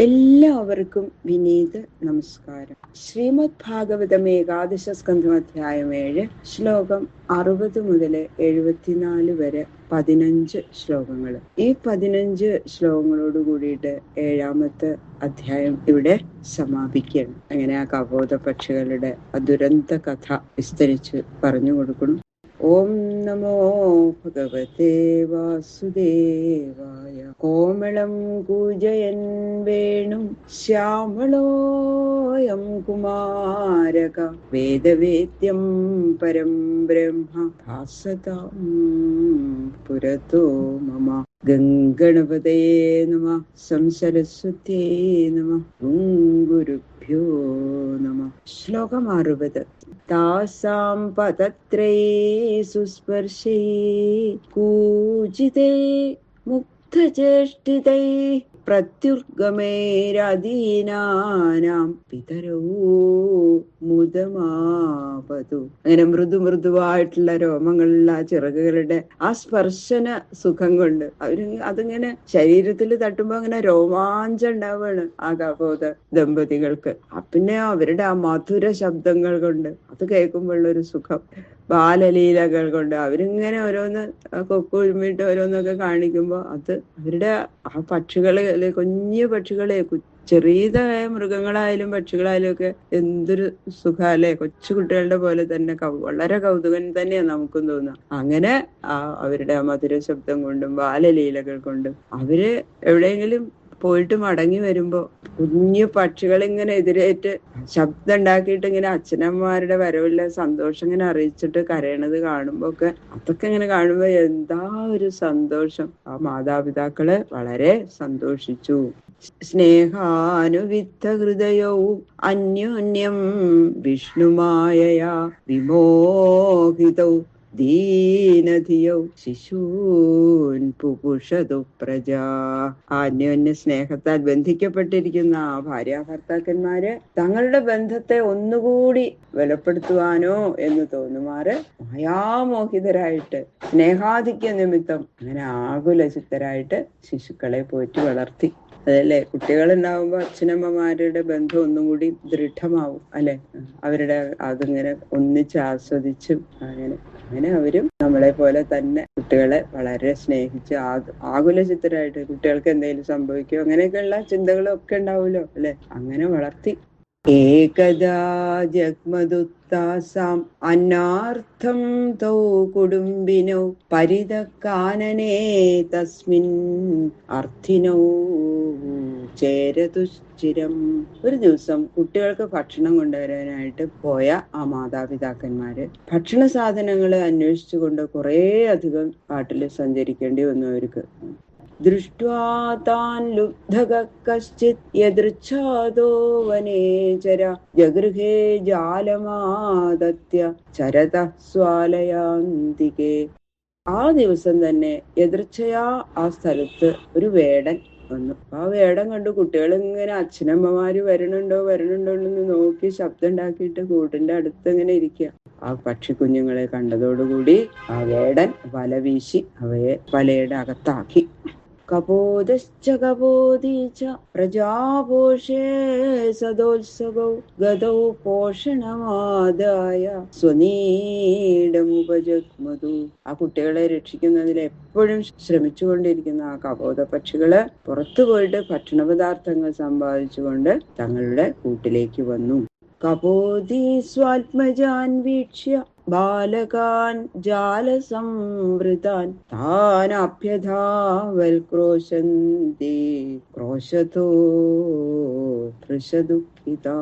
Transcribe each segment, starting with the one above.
എല്ലാവർക്കും വിനീത നമസ്കാരം. ശ്രീമദ് ഭാഗവതം ഏകാദശ സ്കന്ധം അധ്യായം 7 ശ്ലോകം 60 മുതൽ 74 വരെ 15 ശ്ലോകങ്ങൾ. ഈ 15 ശ്ലോകങ്ങളോട് കൂടിയിട്ട് 7ാമത്തെ അധ്യായം ഇവിടെ സമാപിക്കുകയാണ്. അങ്ങനെ ആ കപോത പക്ഷികളുടെ ദുരന്ത കഥ വിസ്തരിച്ച് പറഞ്ഞു കൊടുക്കണം. ഓം നമോ ഭഗവതേ വാസുദേവായ. കോമളം കൂജയൻ വേണും ശ്യാമളോയം കുമാരക വേദവേദ്യം പരം ബ്രഹ്മ ഭാസതാം പുരതോ മമ. ഗംഗണപതയേ നമഃ. സംസരസ്വത്യേ നമഃ. ഗുരുഭ്യോ നമഃ. ശ്ലോകം 60. താസാം പതത്രൈ സുസ്പർശൈ കൂജിതൈ മുക്തചേഷ്ടിതൈ പ്രത്യുർഗമൈരദീനാനാം പിതരോ മുദമാപതു. അങ്ങനെ മൃദുവായിട്ടുള്ള രോമങ്ങളുള്ള ആ ചിറകുകളുടെ ആ സ്പർശന സുഖം കൊണ്ട് അതിങ്ങനെ ശരീരത്തിൽ തട്ടുമ്പോ അങ്ങനെ രോമാഞ്ചം ഉണ്ടാവുകയാണ് ആ കപോത ദമ്പതികൾക്ക്. പിന്നെ അവരുടെ ആ മധുര ശബ്ദങ്ങൾ കൊണ്ട് അത് കേൾക്കുമ്പോഴുള്ളൊരു സുഖം, ബാലലീലകൾ കൊണ്ട് അവരിങ്ങനെ ഓരോന്ന് കൊക്കുഴുമിട്ട് ഓരോന്നൊക്കെ കാണിക്കുമ്പോ അത് അവരുടെ ആ പക്ഷികളെ, കുഞ്ഞു പക്ഷികളെ, ചെറിയതായ മൃഗങ്ങളായാലും പക്ഷികളായാലും ഒക്കെ എന്തൊരു സുഖാല്ലേ. കൊച്ചു കുട്ടികളുടെ പോലെ തന്നെ വളരെ കൗതുകം തന്നെയാണ് നമുക്കും തോന്നുക. അങ്ങനെ അവരുടെ ആ മധുര ശബ്ദം കൊണ്ടും ബാലലീലകൾ കൊണ്ടും അവര് എവിടെയെങ്കിലും പോയിട്ട് മടങ്ങി വരുമ്പോ കുഞ്ഞു പക്ഷികളിങ്ങനെ എതിരേറ്റ് ശബ്ദം ഉണ്ടാക്കിയിട്ട് ഇങ്ങനെ അച്ഛനമ്മമാരുടെ വരവില്ല സന്തോഷം ഇങ്ങനെ അറിയിച്ചിട്ട് കരയണത് കാണുമ്പോ ഒക്കെ അതൊക്കെ ഇങ്ങനെ കാണുമ്പോ എന്താ ഒരു സന്തോഷം. ആ മാതാപിതാക്കള് വളരെ സന്തോഷിച്ചു. സ്നേഹാനുവിദ്ധ ഹൃദയൗ അന്യോന്യം വിഷ്ണുമായയാ വിമോഹിതൗ ദീനധിയൗ ശിശൂൻ പുപുഷതു പ്രജാ. അന്യോന്യ സ്നേഹത്താൽ ബന്ധിക്കപ്പെട്ടിരിക്കുന്ന ആ ഭാര്യാഭർത്താക്കന്മാര് തങ്ങളുടെ ബന്ധത്തെ ഒന്നുകൂടി ബലപ്പെടുത്തുവാനോ എന്ന് തോന്നുമാറ് മായാമോഹിതരായിട്ട് സ്നേഹാധിക്യ നിമിത്തം അങ്ങനെ ആകുലചിത്തരായിട്ട് ശിശുക്കളെ പോറ്റി വളർത്തി. അതല്ലേ, കുട്ടികളുണ്ടാവുമ്പോ അച്ഛനമ്മമാരുടെ ബന്ധം ഒന്നും കൂടി ദൃഢമാവും അല്ലെ. അവരുടെ അതിങ്ങനെ ഒന്നിച്ച് ആസ്വദിച്ചും അങ്ങനെ അവരും നമ്മളെ പോലെ തന്നെ കുട്ടികളെ വളരെ സ്നേഹിച്ച് ആകുലചിത്തരായിട്ട് കുട്ടികൾക്ക് എന്തെങ്കിലും സംഭവിക്കും അങ്ങനെയൊക്കെയുള്ള ചിന്തകളൊക്കെ ഉണ്ടാവുമല്ലോ അല്ലെ, അങ്ങനെ വളർത്തി. ഏകദാ ജഗ്മദുത്താസാം അന്നാർത്ഥം തൗ കുടുംബിനൗ പരിതകാനനേ തസ്മിൻ അർത്ഥിനൗ ചേരതുശ്ചിരം. ഒരു ദിവസം കുട്ടികൾക്ക് ഭക്ഷണം കൊണ്ടുവരാനായിട്ട് പോയ ആ മാതാപിതാക്കന്മാര് ഭക്ഷണ സാധനങ്ങള് അന്വേഷിച്ചുകൊണ്ട് കുറേ അധികം കാട്ടില് സഞ്ചരിക്കേണ്ടി വന്നു അവർക്ക്. ദൃഷ്ട്വാ താൻ ലുബ്ധഃ കശ്ചിത് യദൃച്ഛാദോ വനേചര ജഗൃഹേ ജാലമാദത്യ ചരതഃ സ്വാലയാന്തികേ. ആ ദിവസം തന്നെ എതിർച്ചയാ ആ സ്ഥലത്ത് ഒരു വേടൻ വന്നു. ആ വേടൻ കണ്ടു കുട്ടികൾ ഇങ്ങനെ അച്ഛനമ്മമാര് വരണുണ്ടോ എന്ന് നോക്കി ശബ്ദം ഉണ്ടാക്കിയിട്ട് കൂട്ടിന്റെ അടുത്ത് ഇങ്ങനെ ഇരിക്കുക. ആ പക്ഷിക്കുഞ്ഞുങ്ങളെ കണ്ടതോടുകൂടി ആ വേടൻ വല വീശി അവയെ വലയുടെ അകത്താക്കി. കപോതശ്ച കപോതീച പ്രജാപോഷേ സദോത്സവൗ ഗതൗ പോഷണമാദായ സ്വനീടമുപജഗ്മതു. ആ കുട്ടികളെ രക്ഷിക്കുന്നതിൽ എപ്പോഴും ശ്രമിച്ചുകൊണ്ടിരിക്കുന്ന ആ കപോത പക്ഷികള് പുറത്തു പോയിട്ട് ഭക്ഷണ പദാർത്ഥങ്ങൾ സമ്പാദിച്ചുകൊണ്ട് തങ്ങളുടെ കൂട്ടിലേക്ക് വന്നു. കപോതി സ്വാത്മജാൻ വീക്ഷ്യ ബാലകാൻ ജാലസംവൃതാൻ താനഭ്യധാവൽ ക്രോശന്തി ക്രോശതോ തൃഷദുഃഖിതാ.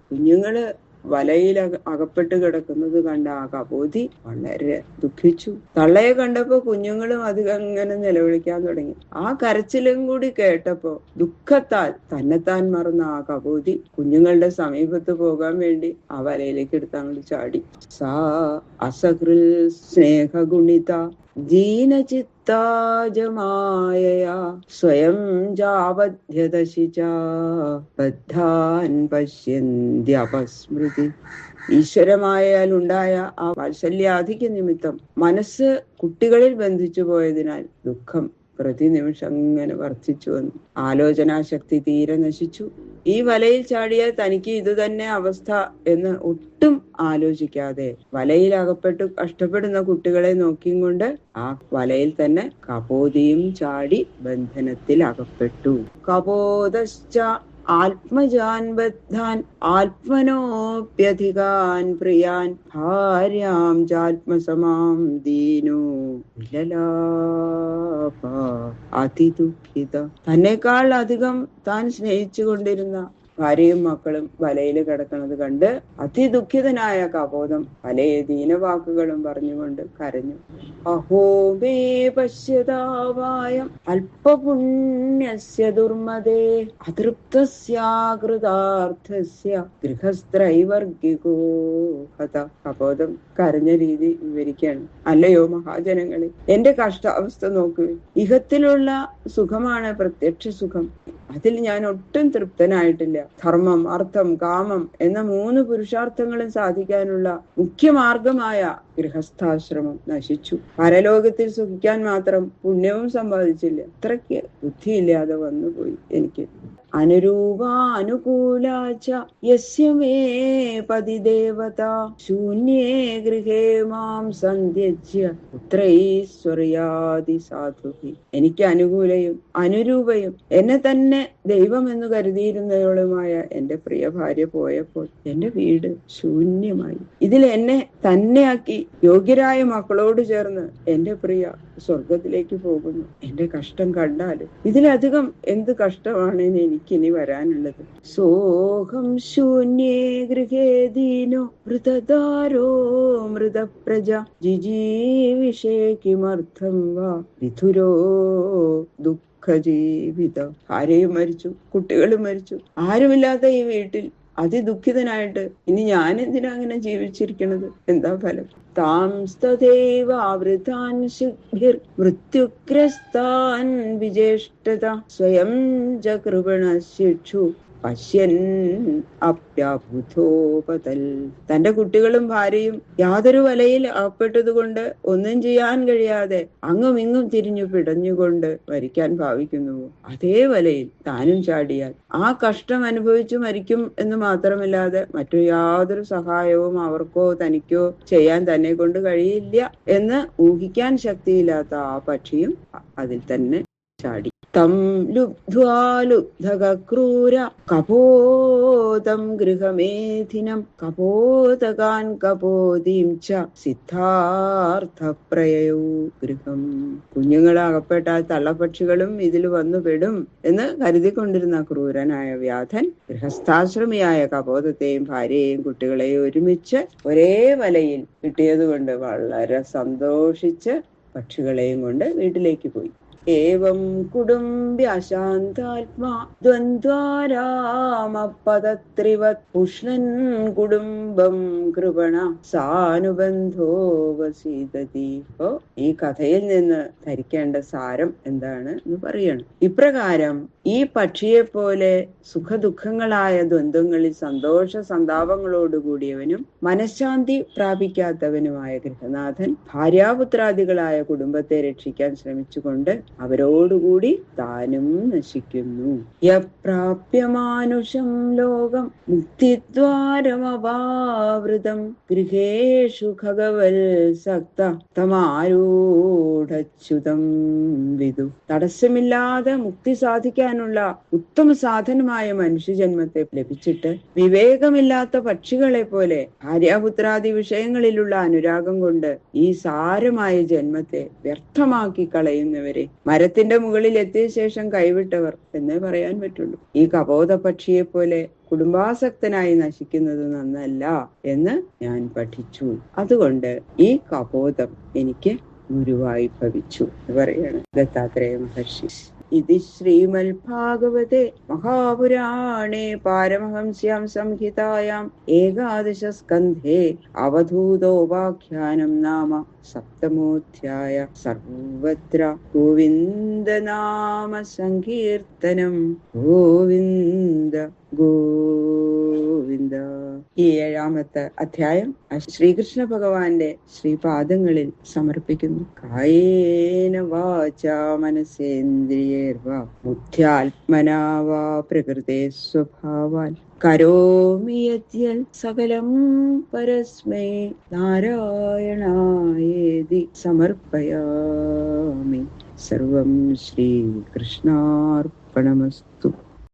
കുഞ്ഞുങ്ങള് വലയിൽ അകപ്പെട്ട് കിടക്കുന്നത് കണ്ട ആ കപോതി വളരെ ദുഃഖിച്ചു. തള്ളയെ കണ്ടപ്പോ കുഞ്ഞുങ്ങളും അധികം അങ്ങനെ നിലവിളിക്കാൻ തുടങ്ങി. ആ കരച്ചിലും കൂടി കേട്ടപ്പോ ദുഃഖത്താൽ തന്നെത്താൻ മറന്ന ആ കപോതി കുഞ്ഞുങ്ങളുടെ സമീപത്ത് പോകാൻ വേണ്ടി ആ വലയിലേക്ക് എടുത്തങ്ങോട്ട് ചാടി. സാ അസകൃൽ സ്നേഹഗുണിത ദീനചിത്താജമായയാ സ്വയം ജാവധ്യദശിചാ ബദ്ധാൻ പശ്യന്ത്യപസ്മൃതി. ഈശ്വരമായാൽ ഉണ്ടായ ആ വാത്സല്യാധിക്യ നിമിത്തം മനസ്സ് കുട്ടികളിൽ ബന്ധിച്ചു പോയതിനാൽ ദുഃഖം പ്രതിനിമിഷം അങ്ങനെ വർദ്ധിച്ചു വന്നു. ആലോചനാശക്തി തീരെ നശിച്ചു. ഈ വലയിൽ ചാടിയാൽ തനിക്ക് ഇത് തന്നെ അവസ്ഥ എന്ന് ഒട്ടും ആലോചിക്കാതെ വലയിൽ അകപ്പെട്ടു കഷ്ടപ്പെടുന്ന കുട്ടികളെ നോക്കിയും കൊണ്ട് ആ വലയിൽ തന്നെ കപോതിയും ചാടി ബന്ധനത്തിൽ അകപ്പെട്ടു. കപോതശ്ച ആത്മജാൻ ബദ്ധാൻ ആത്മനോപ്യധികാൻ പ്രിയാൻ ഭാര്യാം ചാത്മസമാം ദീനോ വിലലാപ അതിദുഃഖിത. തന്നെക്കാൾ അധികം താൻ സ്നേഹിച്ചു കൊണ്ടിരുന്ന ഭാര്യയും മക്കളും വലയിൽ കിടക്കുന്നത് കണ്ട് അതിദുഃഖിതനായ കപോതം പല ദീനവാക്കുകളും പറഞ്ഞുകൊണ്ട് കരഞ്ഞു. അഹോ മേ പശ്യതാവായം അല്പപുണ്യസ്യ ദുർമദേ അതൃപ്തസ്യാകൃതാർത്ഥസ്യ ഗൃഹസ്ഥൈവർഗികോ ഹത. കപോതം കരഞ്ഞ രീതി വിവരിക്കുകയാണ്. അല്ലയോ മഹാജനങ്ങളെ, എന്റെ കഷ്ടാവസ്ഥ നോക്കൂ. ഇഹത്തിലുള്ള സുഖമാണ് പ്രത്യക്ഷ സുഖം. അതിൽ ഞാൻ ഒട്ടും തൃപ്തനായിട്ടില്ല. ധർമ്മം, അർത്ഥം, കാമം എന്ന 3 പുരുഷാർത്ഥങ്ങളും സാധിക്കാനുള്ള മുഖ്യമാർഗമായ ഗൃഹസ്ഥാശ്രമം നശിച്ചു. പരലോകത്തിൽ സുഖിക്കാൻ മാത്രം പുണ്യവും സമ്പാദിച്ചില്ല. അത്രയ്ക്ക് ബുദ്ധിയില്ലാതെ വന്നുപോയി എനിക്ക്. അനുരൂപാനുകൂലാച യസ്യ മേ പതിദേവത ശൂന്യേ ഗൃഹേ മാം സന്ധ്യജ്യ പുത്രൈശ്വര്യാദി സാധുഹി. എനിക്ക് അനുകൂലയും അനുരൂപയും എന്നെ തന്നെ ദൈവം എന്ന് കരുതിയിരുന്നവളുമായ എന്റെ പ്രിയ ഭാര്യ പോയപ്പോൾ എന്റെ വീട് ശൂന്യമായി. ഇതിൽ എന്നെ തന്നെയാക്കി യോഗ്യരായ മക്കളോട് ചേർന്ന് എന്റെ പ്രിയ സ്വർഗത്തിലേക്ക് പോകുന്നു. എന്റെ കഷ്ടം കണ്ടാല് ഇതിലധികം എന്ത് കഷ്ടമാണ് എനിക്കിനി വരാനുള്ളത്. സോഹം ശൂന്യേ ഗൃഹേ ദീനോ മൃതദാരോ മൃതപ്രജ ജിജീവിഷേ കിമർത്ഥം വാ വിധുരോ ദുഃഖജീവിത. ഭാര്യയും മരിച്ചു, കുട്ടികളും മരിച്ചു. ആരുമില്ലാത്ത ഈ വീട്ടിൽ അതിദുഃഖിതനായിട്ട് ഇനി ഞാൻ എന്തിനാ അങ്ങനെ ജീവിച്ചിരിക്കണത്? എന്താ ഫലം? താംസ്തദേവാവൃതാൻ ശിഗ്ഭിർ മൃത്യുഗ്രസ്താൻ വിജേഷ്ടത സ്വയം ചകൃപണശിക്ഷു പശ്യൻ അപ്യബുധോപതൽ. തന്റെ കുട്ടികളും ഭാര്യയും യാതൊരു വലയിൽ അകപ്പെട്ടതുകൊണ്ട് ഒന്നും ചെയ്യാൻ കഴിയാതെ അങ്ങും ഇങ്ങും തിരിഞ്ഞു പിടഞ്ഞുകൊണ്ട് മരിക്കാൻ ഭാവിക്കുന്നുവോ, അതേ വലയിൽ താനും ചാടിയാൽ ആ കഷ്ടം അനുഭവിച്ചു മരിക്കും എന്ന് മാത്രമല്ലാതെ മറ്റു യാതൊരു സഹായവും അവർക്കോ തനിക്കോ ചെയ്യാൻ തന്നെ കൊണ്ട് കഴിയില്ല എന്ന് ഊഹിക്കാൻ ശക്തിയില്ലാത്ത ആ പക്ഷിയും അതിൽ തന്നെ ചാടി. തം ലുബ്ധ്വാ ലുബ്ധക്രൂര കപോതം ഗൃഹമേധിനം കപോതകാൻ കപോതീം ച സിദ്ധാർത്ഥപ്രയൗ ഗൃഹം. കുഞ്ഞുങ്ങളകപ്പെട്ടാൽ തള്ളപ്പക്ഷികളും ഇതിൽ വന്നു പെടും എന്ന് കരുതിക്കൊണ്ടിരുന്ന ക്രൂരനായ വ്യാധൻ ഗൃഹസ്ഥാശ്രമിയായ കപോതത്തെയും ഭാര്യയെയും കുട്ടികളെയും ഒരുമിച്ച് ഒരേ വലയിൽ കിട്ടിയതുകൊണ്ട് വളരെ സന്തോഷിച്ച് പക്ഷികളെയും കൊണ്ട് വീട്ടിലേക്ക് പോയി. ഏവം കുടുംബ്യശാന്താത്മാ ദ്വന്ദ്വാരാമപദത്രിവത് പുഷ്ണൻ കുടുംബം കൃപണ സാനുബന്ധോ വസീതതി. ഇപ്പോ ഈ കഥയിൽ നിന്ന് ധരിക്കേണ്ട സാരം എന്താണ് എന്ന് പറയണം. ഇപ്രകാരം ഈ പക്ഷിയെ പോലെ സുഖദുഃഖങ്ങളായ ദ്വന്ദ്ങ്ങളിൽ സന്തോഷ സന്താപങ്ങളോടുകൂടിയവനും മനഃശാന്തി പ്രാപിക്കാത്തവനുമായ ഗൃഹനാഥൻ ഭാര്യാപുത്രാദികളായ കുടുംബത്തെ രക്ഷിക്കാൻ ശ്രമിച്ചുകൊണ്ട് അവരോടുകൂടി താനും നശിക്കുന്നു. യപ്രാപ്യമാനുഷം ലോകം മുക്തിദ്വാരമപാവൃതം ഗൃഹേഷു ഖഗവൽ സക്ത തമാരൂഢച്യുതം വിദു. തടസ്സമില്ലാതെ മുക്തി സാധിക്കാനുള്ള ഉത്തമ സാധനമായ മനുഷ്യജന്മത്തെ ലഭിച്ചിട്ട് വിവേകമില്ലാത്ത പക്ഷികളെ പോലെ ഭാര്യാപുത്രാദി വിഷയങ്ങളിലുള്ള അനുരാഗം കൊണ്ട് ഈ സാരമായ ജന്മത്തെ വ്യർത്ഥമാക്കി കളയുന്നവരെ മരത്തിന്റെ മുകളിൽ എത്തിയ ശേഷം കൈവിട്ടവർ എന്നേ പറയാൻ പറ്റുള്ളൂ. ഈ കപോത പക്ഷിയെ പോലെ കുടുംബാസക്തനായി നശിക്കുന്നത് നന്നല്ല എന്ന് ഞാൻ പഠിച്ചു. അതുകൊണ്ട് ഈ കപോതം എനിക്ക് ഗുരുവായി ഭവിച്ചു എന്ന് പറയാണ് ദത്താത്രേയ മഹർഷി. ഇതി ശ്രീമദ്ഭാഗവതേ മഹാപുരാണേ പാരമഹംസ്യാം സംഹിതായാം ഏകാദശ സ്കന്ധേ അവധൂതോപാഖ്യാനം നാമ സപ്തമോധ്യായ. സർവത്ര ഗോവിന്ദനാമ സങ്കീർത്തനം. ഗോവിന്ദ ഗോവിന്ദ. ഈ 7ാമത്തെ അധ്യായം ശ്രീകൃഷ്ണ ഭഗവാന്റെ ശ്രീപാദങ്ങളിൽ സമർപ്പിക്കുന്നു. കായേന വാചാ മനസേന്ദ്രിയേർവാ ബുദ്ധ്യാത്മനാ വാ പ്രകൃതേ സ്വഭാവാൽ കരോമി യദ്യത് സകലം പരസ്മൈ നാരായണായേതി സമർപ്പയാമി. സർവം ശ്രീകൃഷ്ണാർപ്പണമസ്തു.